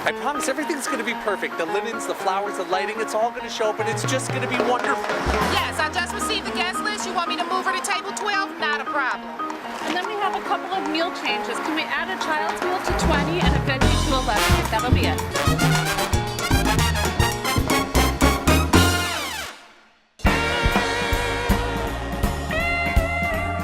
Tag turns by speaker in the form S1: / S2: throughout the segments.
S1: I promise everything's going to be perfect. The linens, the flowers, the lighting, it's all going to show up, and it's just going to be wonderful.
S2: Yes, I just received the guest list. You want me to move her to table 12? Not a problem.
S3: And then we have a couple of meal changes. Can we add a child's meal to 20 and a veggie to 11? That'll be it.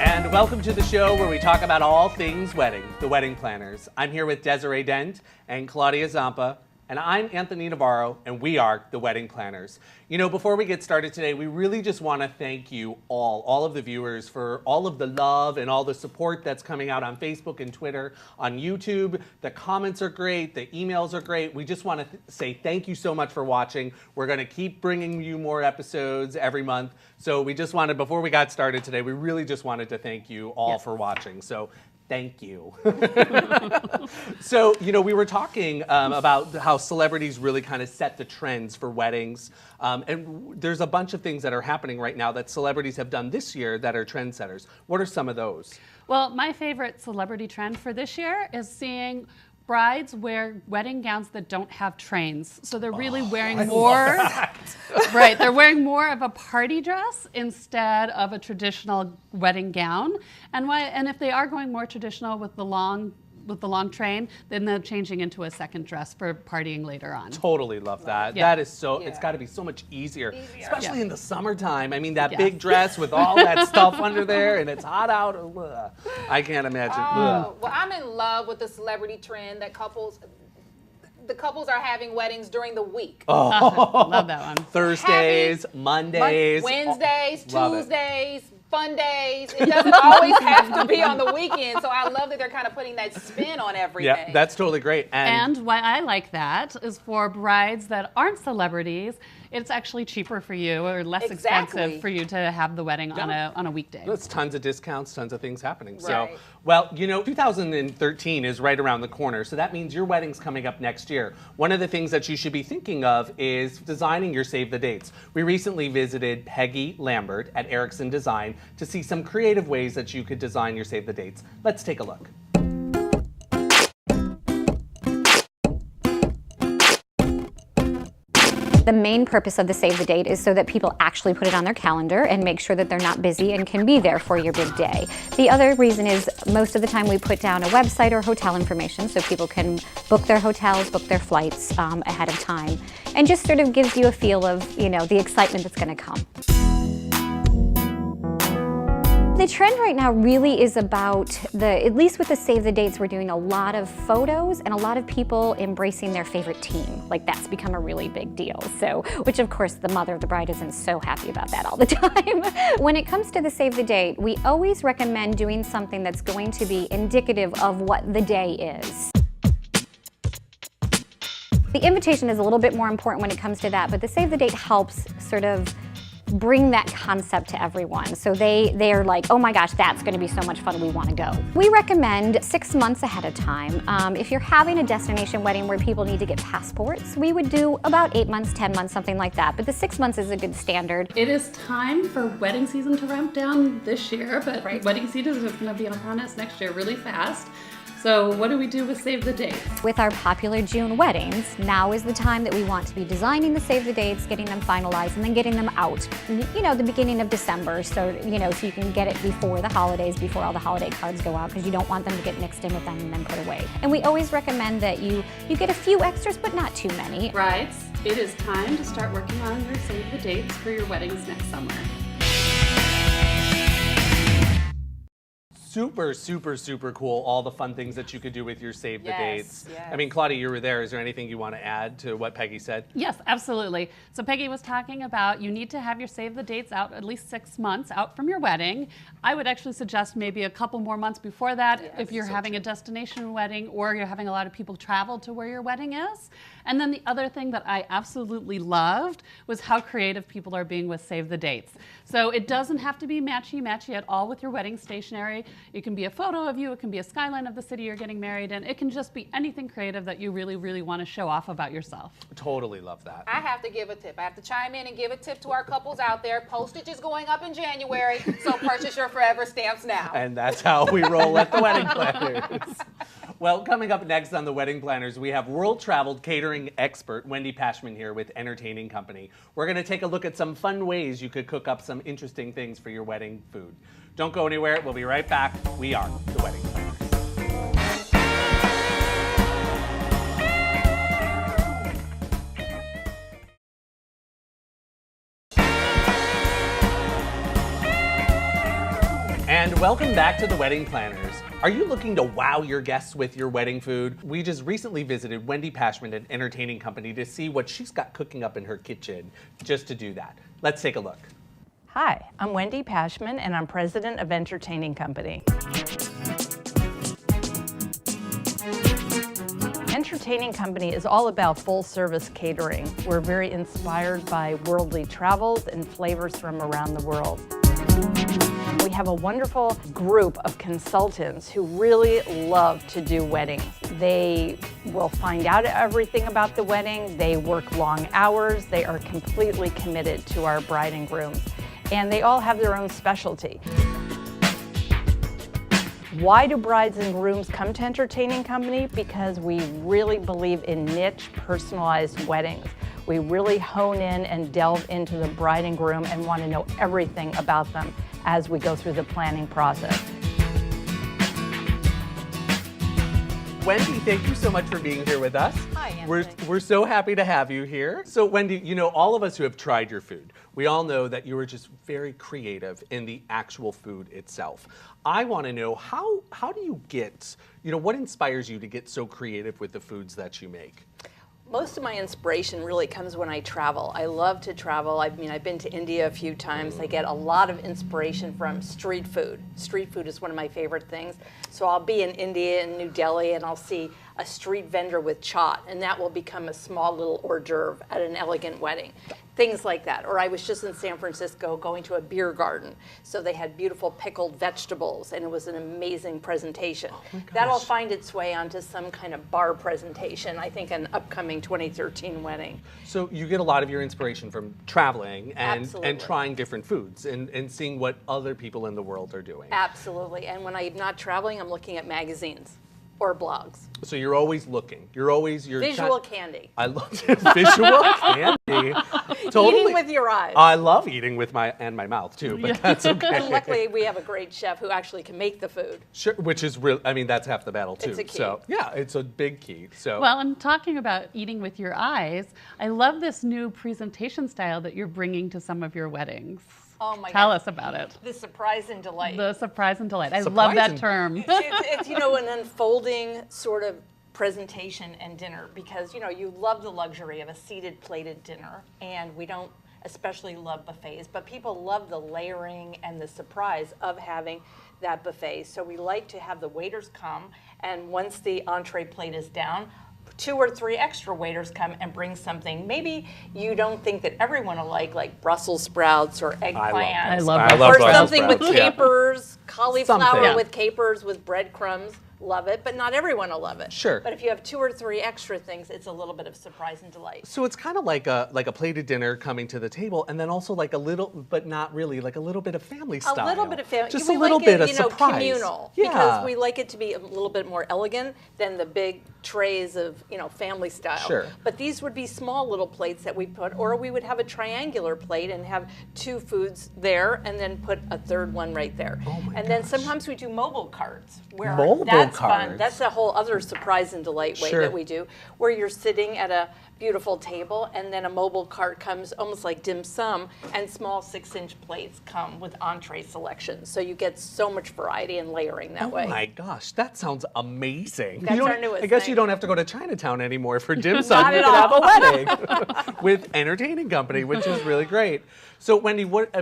S1: And welcome to the show where we talk about all things wedding, the Wedding Planners. I'm here with Desiree Dent and Claudia Zampa, and I'm Anthony Navarro, and we are the Wedding Planners. You know, before we get started today, we really just want to thank you all of the viewers, for all of the love and all the support that's coming out on Facebook and Twitter, on YouTube. The comments are great, the emails are great. We just want to say thank you so much for watching. We're going to keep bringing you more episodes every month. So we just wanted, before we got started today, we really just wanted to thank you all for watching. So thank you. So, you know, we were talking about how celebrities really kind of set the trends for weddings. And there's a bunch of things that are happening right now that celebrities have done this year that are trendsetters. What are some of those?
S3: Well, my favorite celebrity trend for this year is seeing brides wear wedding gowns that don't have trains. So they're really wearing more, right, they're wearing more of a party dress instead of a traditional wedding gown. And if they are going more traditional with the long train, then they're changing into a second dress for partying later on.
S1: Totally love that.
S3: Yeah.
S1: That is so, it's got to be so much easier. Especially in the summertime. I mean, that
S3: Yes.
S1: big dress with all that stuff under there, and it's hot out. Ugh. I can't imagine.
S2: Oh, well, I'm in love with the celebrity trend that the couples are having weddings during the week.
S3: Love that one.
S1: Thursdays, Mondays,
S2: Wednesdays,
S1: love it.
S2: Tuesdays, fun days. It doesn't always have to be on the weekend. So I love that they're kind of putting that spin on everything.
S1: Yeah, that's totally great.
S3: And why I like that is for brides that aren't celebrities, it's actually cheaper for you or less expensive for you to have the wedding on a weekday.
S1: There's tons of discounts, tons of things happening.
S2: Right.
S1: So, well, you know, 2013 is right around the corner. So that means your wedding's coming up next year. One of the things that you should be thinking of is designing your save the dates. We recently visited Peggy Lambert at Erickson Design to see some creative ways that you could design your save the dates. Let's take a look.
S4: The main purpose of the save the date is so that people actually put it on their calendar and make sure that they're not busy and can be there for your big day. The other reason is most of the time we put down a website or hotel information so people can book their hotels, book their flights ahead of time, and just sort of gives you a feel of, you know, the excitement that's going to come. The trend right now really is about at least with the save the dates, we're doing a lot of photos and a lot of people embracing their favorite team. Like that's become a really big deal. So, which of course the mother of the bride isn't so happy about that all the time. When it comes to the save the date, we always recommend doing something that's going to be indicative of what the day is. The invitation is a little bit more important when it comes to that, but the save the date helps sort of bring that concept to everyone. So they're like, oh my gosh, that's going to be so much fun, we want to go. We recommend 6 months ahead of time. If you're having a destination wedding where people need to get passports, we would do about 8 months, 10 months, something like that. But the 6 months is a good standard.
S3: It is time for wedding season to ramp down this year, but wedding season is going to be upon us next year really fast. So what do we do with Save the Dates?
S4: With our popular June weddings, now is the time that we want to be designing the Save the Dates, getting them finalized, and then getting them out, you know, the beginning of December, so, you know, so you can get it before the holidays, before all the holiday cards go out, because you don't want them to get mixed in with them and then put away. And we always recommend that you get a few extras, but not too many.
S3: Brides, it is time to start working on your Save the Dates for your weddings next summer.
S1: Super, super, super cool. All the fun things that you could do with your save the dates.
S2: Yes.
S1: I mean, Claudia, you were there. Is there anything you want to add to what Peggy said?
S3: Yes, absolutely. So Peggy was talking about you need to have your save the dates out at least 6 months out from your wedding. I would actually suggest maybe a couple more months before that if you're having a destination wedding or you're having a lot of people travel to where your wedding is. And then the other thing that I absolutely loved was how creative people are being with save the dates. So it doesn't have to be matchy-matchy at all with your wedding stationery. It can be a photo of you, it can be a skyline of the city you're getting married in. It can just be anything creative that you really, really want to show off about yourself.
S1: Totally love that.
S2: I have to give a tip. I have to chime in and give a tip to our couples out there. Postage is going up in January, so purchase your forever stamps now.
S1: And that's how we roll at the Wedding Planners. Well, coming up next on the Wedding Planners, we have world-traveled catering expert Wendy Pashman here with Entertaining Company. We're going to take a look at some fun ways you could cook up some interesting things for your wedding food. Don't go anywhere. We'll be right back. We are the Wedding Planners. And welcome back to the Wedding Planners. Are you looking to wow your guests with your wedding food? We just recently visited Wendy Pashman at Entertaining Company to see what she's got cooking up in her kitchen just to do that. Let's take a look.
S5: Hi, I'm Wendy Pashman, and I'm president of Entertaining Company. Entertaining Company is all about full-service catering. We're very inspired by worldly travels and flavors from around the world. We have a wonderful group of consultants who really love to do weddings. They will find out everything about the wedding. They work long hours. They are completely committed to our bride and grooms. And they all have their own specialty. Why do brides and grooms come to Entertaining Company? Because we really believe in niche, personalized weddings. We really hone in and delve into the bride and groom and want to know everything about them as we go through the planning process.
S1: Wendy, thank you so much for being here with us.
S5: Hi, Anthony.
S1: We're so happy to have you here. So Wendy, you know, all of us who have tried your food, we all know that you were just very creative in the actual food itself. I want to know how do you get, you know, what inspires you to get so creative with the foods that you make?
S5: Most of my inspiration really comes when I travel. I love to travel. I mean, I've been to India a few times. I get a lot of inspiration from street food. Street food is one of my favorite things. So I'll be in India and New Delhi and I'll see a street vendor with chaat, and that will become a small little hors d'oeuvre at an elegant wedding. Things like that. Or I was just in San Francisco going to a beer garden. So they had beautiful pickled vegetables and it was an amazing presentation. That'll find its way onto some kind of bar presentation, I think an upcoming 2013 wedding.
S1: So you get a lot of your inspiration from traveling and
S5: Absolutely.
S1: trying different foods and seeing what other people in the world are doing.
S5: Absolutely. And when I'm not traveling, I'm looking at magazines or blogs.
S1: So you're always looking. You're
S5: Visual candy.
S1: I love visual candy. Totally.
S5: Eating with your eyes.
S1: I love eating with my mouth too, but that's okay.
S5: And luckily, we have a great chef who actually can make the food.
S1: Sure, which is real. I mean, that's half the battle too.
S5: It's a key.
S1: So yeah, it's a big key. So
S3: Well, and talking about eating with your eyes, I love this new presentation style that you're bringing to some of your weddings.
S5: Oh my
S3: Tell
S5: God.
S3: us about it.
S5: The surprise and delight.
S3: The surprise and delight. I
S1: Surprise
S3: love that
S1: and-
S3: term.
S5: It's you know, an unfolding sort of presentation and dinner, because you know you love the luxury of a seated plated dinner, and we don't especially love buffets, but people love the layering and the surprise of having that buffet. So we like to have the waiters come, and once the entree plate is down, 2 or 3 extra waiters come and bring something maybe you don't think that everyone will like Brussels sprouts or eggplant.
S3: I love
S1: I love
S5: or
S1: Brussels
S5: something with
S1: sprouts, yeah.
S5: capers, cauliflower
S1: Something. Yeah.
S5: with capers, with breadcrumbs. Love it, but not everyone will love it.
S1: Sure.
S5: But if you have 2 or 3 extra things, it's a little bit of surprise and delight.
S1: So it's kind of like a plated dinner coming to the table, and then also like a little, but not really, like a little bit of family style.
S5: A little bit of family.
S1: Just
S5: we
S1: a little
S5: like
S1: bit
S5: it,
S1: of surprise.
S5: Communal.
S1: Yeah.
S5: Because we like it to be a little bit more elegant than the big trays of, family style.
S1: Sure.
S5: But these would be small little plates that we put, or we would have a triangular plate and have 2 foods there, and then put a 3rd one right there.
S1: Oh my
S5: and then
S1: gosh.
S5: sometimes we do mobile carts, where
S1: Mobile
S5: that's
S1: carts.
S5: fun. That's a whole other surprise and delight way
S1: Sure.
S5: that we do, where you're sitting at a beautiful table, and then a mobile cart comes almost like dim sum, and small 6-inch plates come with entree selections. So you get so much variety and layering that way.
S1: Oh my gosh, that sounds amazing.
S5: That's
S1: You don't-
S5: our newest
S1: I guess
S5: thing.
S1: you don't have to go to Chinatown anymore for dim sum.
S5: Not
S1: You
S5: at
S1: can have
S5: all.
S1: a wedding with Entertaining Company, which is really great. So Wendy, what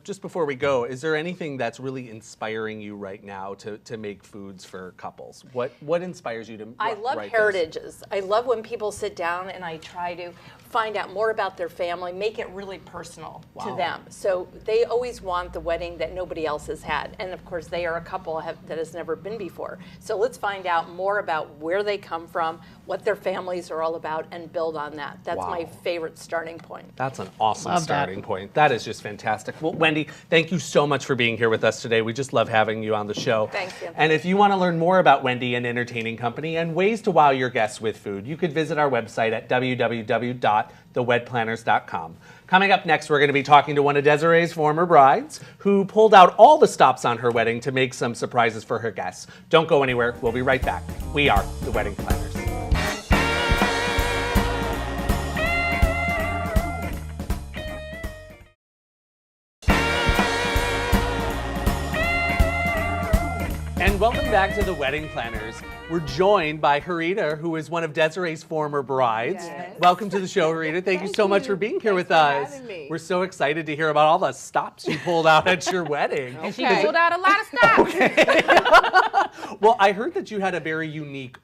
S1: just before we go, is there anything that's really inspiring you right now to make foods for couples? couples? What inspires you to
S5: I love
S1: write
S5: heritages. I love when people sit down and I try to find out more about their family, make it really personal to them. So they always want the wedding that nobody else has had. And of course, they are a couple that has never been before. So let's find out more about where they come from, what their families are all about, and build on that. That's my favorite starting point.
S1: That's an awesome starting point. That is just fantastic. Well, Wendy, thank you so much for being here with us today. We just love having you on the show.
S5: Thanks, Anthony.
S1: And if you want to learn more about Wendy and Entertaining Company and ways to wow your guests with food, you could visit our website at www.thewedplanners.com. Coming up next, we're going to be talking to one of Desiree's former brides who pulled out all the stops on her wedding to make some surprises for her guests. Don't go anywhere. We'll be right back. We are The Wedding Planners. And welcome back to The Wedding Planners. We're joined by Harita, who is one of Desiree's former brides.
S6: Yes.
S1: Welcome to the show, Harita. Thank you so much for being here with us.
S6: having me.
S1: We're so excited to hear about all the stops you pulled out at your wedding.
S2: And she pulled out a lot of stops.
S1: Well, I heard that you had a very unique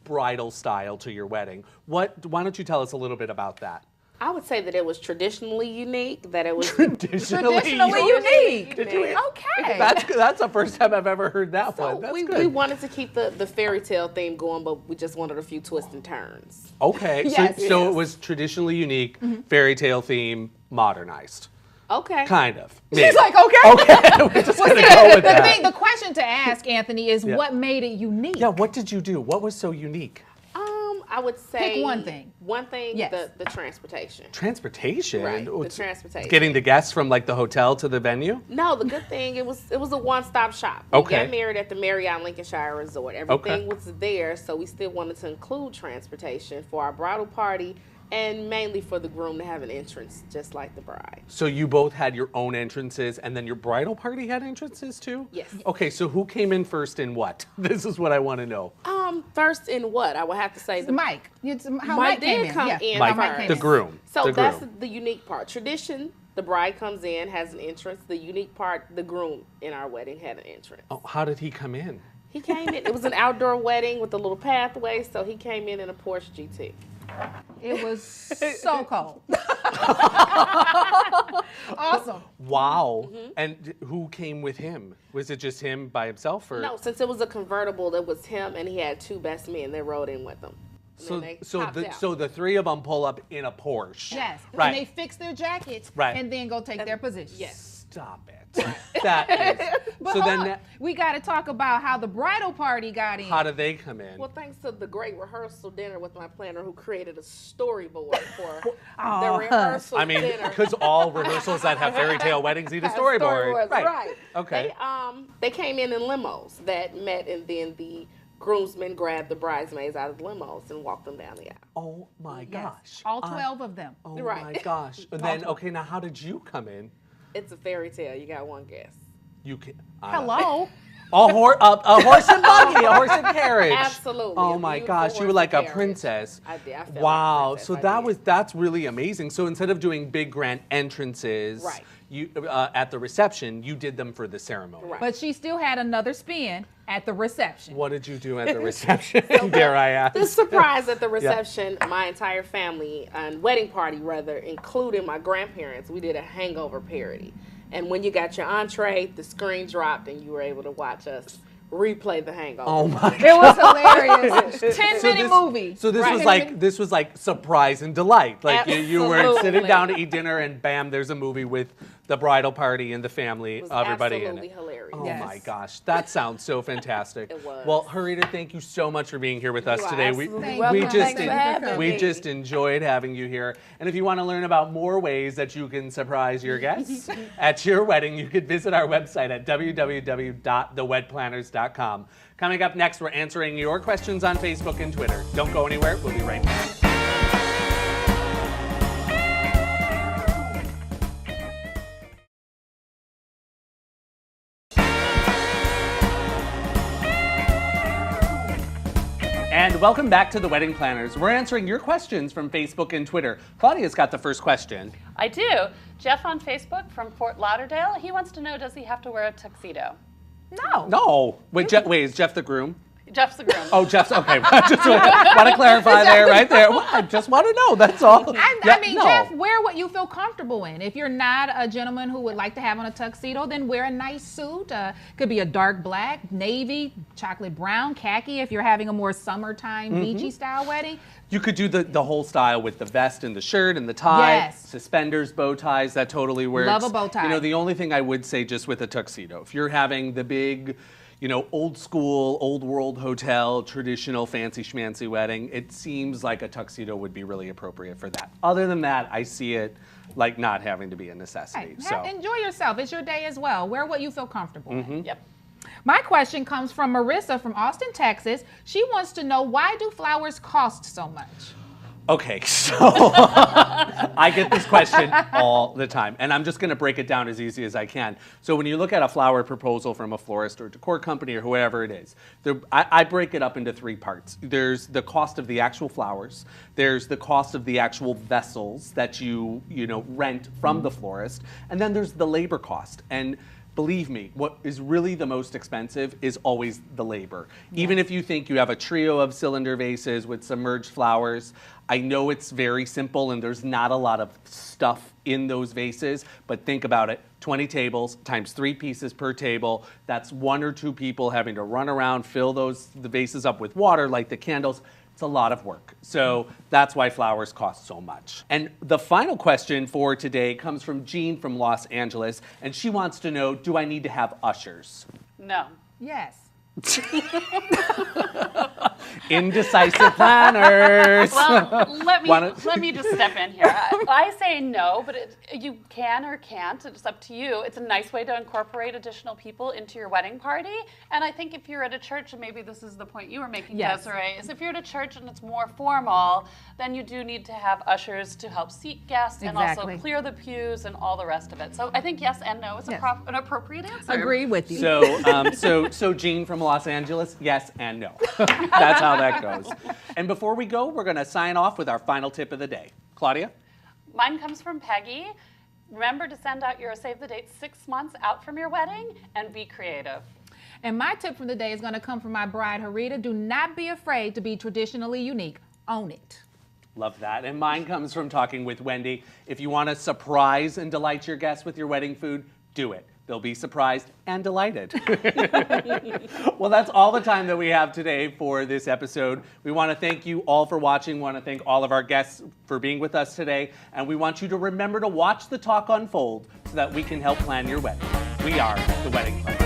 S1: bridal style to your wedding. Why don't you tell us a little bit about that?
S6: I would say that it was traditionally unique, that it was
S1: Traditionally
S2: unique.
S1: Did you-
S2: Okay.
S1: That's the first time I've ever heard that
S6: so
S1: one. That's
S6: we
S1: good.
S6: wanted to keep the fairy tale theme going, but we just wanted a few twists and turns.
S1: Okay,
S2: Yes.
S1: so it was traditionally unique, fairy tale theme, modernized.
S6: Okay.
S1: Kind of.
S2: She's like, okay.
S1: Okay, we're just gonna go with that.
S2: The question to ask, Anthony, is what made it unique?
S1: Yeah, what did you do? What was so unique?
S6: I would say
S2: Pick one thing.
S6: One thing,
S2: Yes.
S6: the transportation.
S1: Transportation?
S6: Right,
S1: Oh,
S6: the transportation.
S1: Getting the guests from like the hotel to the venue?
S6: No, the good thing, it was a one-stop shop.
S1: Okay.
S6: We got married at the Marriott Lincolnshire Resort. Everything was there, so we still wanted to include transportation for our bridal party and mainly for the groom to have an entrance just like the bride.
S1: So you both had your own entrances and then your bridal party had entrances too?
S6: Yes.
S1: Okay, so who came in first in what? This is what I want to know.
S6: First in what? I would have to say
S2: Mike. How
S6: Mike
S2: Mike came
S6: did
S2: in.
S6: come
S2: yeah.
S6: in
S1: Mike,
S2: Mike came
S1: the
S2: in.
S1: groom.
S6: So
S1: the
S6: that's
S1: groom.
S6: the unique part. Tradition, the bride comes in, has an entrance. The unique part, the groom in our wedding had an entrance.
S1: Oh, how did he come in?
S6: He came in, it was an outdoor wedding with a little pathway, so he came in a Porsche GT.
S2: It was so cold. Awesome.
S1: Wow. And who came with him? Was it just him by himself or?
S6: No, since it was a convertible, it was him and he had two best men that rode in with him. And then they popped out.
S1: So the three of them pull up in a Porsche.
S2: Yes.
S1: Right.
S2: And they fix their jackets
S1: Right.
S2: and then go take their position.
S6: Yes.
S1: Stop it. That is.
S2: But
S1: So
S2: hold
S1: then
S2: on.
S1: that-
S2: We got to talk about how the bridal party got in.
S1: how did they come in?
S6: Well, thanks to the great rehearsal dinner with my planner who created a storyboard for the rehearsal
S1: I mean,
S6: dinner.
S1: because all rehearsals that have fairy tale weddings need a
S6: Have
S1: storyboard.
S6: storyboards, right.
S1: Okay.
S6: They came in limos that met, and then the groomsmen grabbed the bridesmaids out of the limos and walked them down the aisle.
S1: Oh my gosh.
S2: All 12 of them.
S1: Oh my
S6: Right.
S1: gosh. And then okay, now how did you come in?
S6: It's a fairy tale. You got one guess.
S1: You can.
S2: Hello.
S1: A horse and buggy, a horse and carriage.
S6: Absolutely,
S1: Oh
S6: a
S1: my
S6: beautiful
S1: gosh, you were
S6: horse
S1: like
S6: and
S1: a
S6: carriage.
S1: princess.
S6: I did. I felt like a
S1: Wow.
S6: princess.
S1: So
S6: I did.
S1: that's really amazing. So instead of doing big grand entrances,
S6: Right.
S1: you at the reception, you did them for the ceremony.
S6: Right.
S2: But she still had another spin at the reception.
S1: What did you do at the reception? Dare I ask?
S6: The surprise at the reception, my entire family and wedding party rather, including my grandparents, we did a hangover parody. And when you got your entree, the screen dropped and you were able to watch us replay the hangover.
S1: Oh my
S2: It was hilarious. 10-minute movie.
S1: So this
S2: Right.
S1: was like surprise and delight. Like you were
S6: Absolutely.
S1: sitting down to eat dinner and bam, there's a movie with the bridal party and the family,
S6: It was
S1: everybody in
S6: absolutely
S1: it.
S6: hilarious.
S1: Oh
S2: Yes.
S1: my gosh, that sounds so fantastic.
S6: It was.
S1: Well, Harita, thank you so much for being here with us
S6: You are
S1: today.
S6: absolutely
S1: We
S2: welcome.
S1: just
S2: Thanks for having
S1: we
S6: me.
S1: just enjoyed having you here. And if you want to learn about more ways that you can surprise your guests at your wedding, you could visit our website at www.thewedplanners.com. Coming up next, we're answering your questions on Facebook and Twitter. Don't go anywhere. We'll be right back. And welcome back to The Wedding Planners. We're answering your questions from Facebook and Twitter. Claudia's got the first question.
S3: I do. Jeff on Facebook from Fort Lauderdale, he wants to know, does he have to wear a tuxedo?
S2: No.
S1: No. Wait, is Jeff the groom?
S3: Jeff's the groom.
S1: Oh, Jeff's okay. Just want to clarify there, right there. Well, I just want to know. That's all.
S2: I mean, Jeff, wear what you feel comfortable in. If you're not a gentleman who would like to have on a tuxedo, then wear a nice suit. Could be a dark black, navy, chocolate brown, khaki if you're having a more summertime, beachy style wedding.
S1: You could do the whole style with the vest and the shirt and the tie,
S2: Yes.
S1: suspenders, bow ties. That totally works.
S2: Love a bow tie.
S1: You know, the only thing I would say just with a tuxedo, if you're having the big, you know, old school, old world hotel, traditional fancy schmancy wedding, it seems like a tuxedo would be really appropriate for that. Other than that, I see it like not having to be a necessity.
S2: Hey, enjoy yourself. It's your day as well. Wear what you feel comfortable in.
S3: Yep.
S2: My question comes from Marissa from Austin, Texas. She wants to know, why do flowers cost so much?
S1: Okay, so I get this question all the time, and I'm just going to break it down as easy as I can. So when you look at a flower proposal from a florist or decor company or whoever it is, I break it up into three parts. There's the cost of the actual flowers. There's the cost of the actual vessels that you rent from the florist, and then there's the labor cost. And believe me, what is really the most expensive is always the labor. Even if you think you have a trio of cylinder vases with submerged flowers, I know it's very simple and there's not a lot of stuff in those vases, but think about it. 20 tables times 3 pieces per table. That's 1 or 2 people having to run around, fill the vases up with water, light the candles. It's a lot of work. So that's why flowers cost so much. And the final question for today comes from Jean from Los Angeles, and she wants to know, do I need to have ushers?
S3: No.
S2: Yes.
S1: Indecisive planners.
S3: Well, let me just step in here. I say no, but you can or can't. It's up to you. It's a nice way to incorporate additional people into your wedding party. And I think if you're at a church, and maybe this is the point you were making,
S2: Yes.
S3: Desiree, is if you're at a church and it's more formal, then you do need to have ushers to help seat guests and
S2: Exactly.
S3: also clear the pews and all the rest of it. So I think yes and no is
S2: Yes.
S3: an appropriate answer.
S2: Agree with you.
S1: So Jean from Los Angeles, yes and no. That's how that goes. And before we go, we're going to sign off with our final tip of the day. Claudia?
S3: Mine comes from Peggy. Remember to send out your save the date 6 months out from your wedding and be creative.
S2: And my tip for the day is going to come from my bride, Harita. Do not be afraid to be traditionally unique. Own it.
S1: Love that. And mine comes from talking with Wendy. If you want to surprise and delight your guests with your wedding food, do it. They'll be surprised and delighted. Well, that's all the time that we have today for this episode. We want to thank you all for watching. We want to thank all of our guests for being with us today. And we want you to remember to watch the talk unfold so that we can help plan your wedding. We are the Wedding Planners.